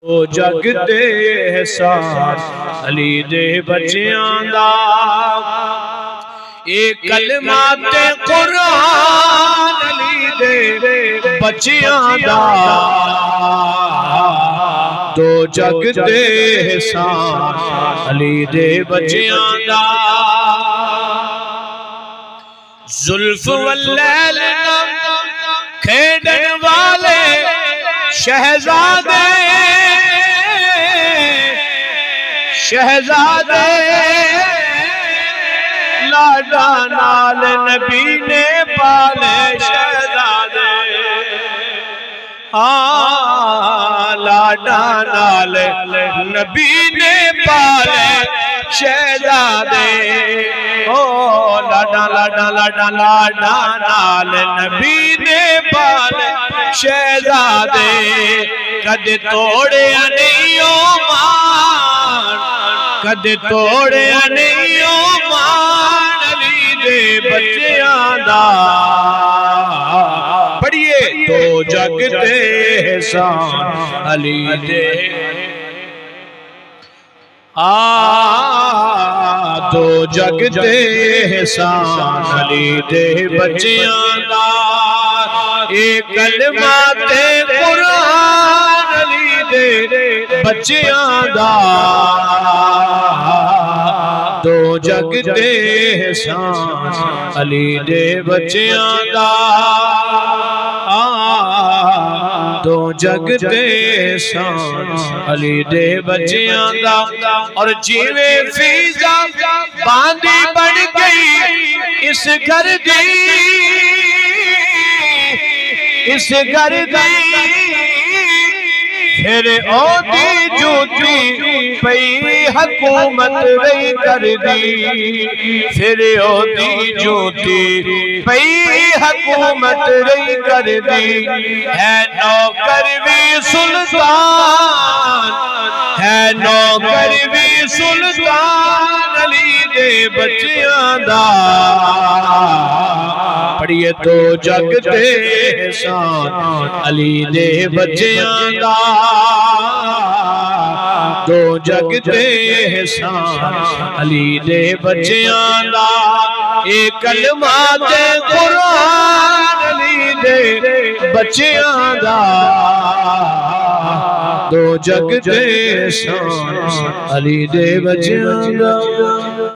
او جگ دے احسان علی دے بچیاں دا، اے کلمات قرآن علی دے بچیاں دا، دو جگ دے احسان علی دے بچیاں دا، زلف واللیل کھیڑن والے شہزادے شہزادے لاڈا نال نبی نے پالے شہزادے، لاڈا نال نبی نے پالے شہزادے، لاڈا لاڈا لاڈا لاڈا نال نبی نے پالے شہزادے، کد توڑے نہیں او مان، کد توڑے نہیں او مان علی دے بچیاں دا، پڑھیے دو جگ دے احسان علی دے، دو جگ دے احسان علی دے بچیاں دا، اے کلمات قرآن علی دے بچیاں دا، دو جگ دے احسان علی دے بچیاں دا، دو جگ دے احسان علی دے بچیاں دا، اور جیوے فیضا باندی بڑھ گئی اس گھر دی، اس گھر دی پھر او دی جوتی پئی حکومت رہی کر دی، پھر او دی جوتی پئی حکومت رہی کر دی، ہے نوکر بھی سلطان، ہے نوکر بھی سلطان علی دے بچیاں دا، پڑھیے تو جگ دے احسان علی دے بچیاں دا، دو جگ دے احسان علی دے بچیاں دا، اے کلمات قرآن علی دے بچیاں دا، دو جگ دے احسان علی دے بچیاں دا۔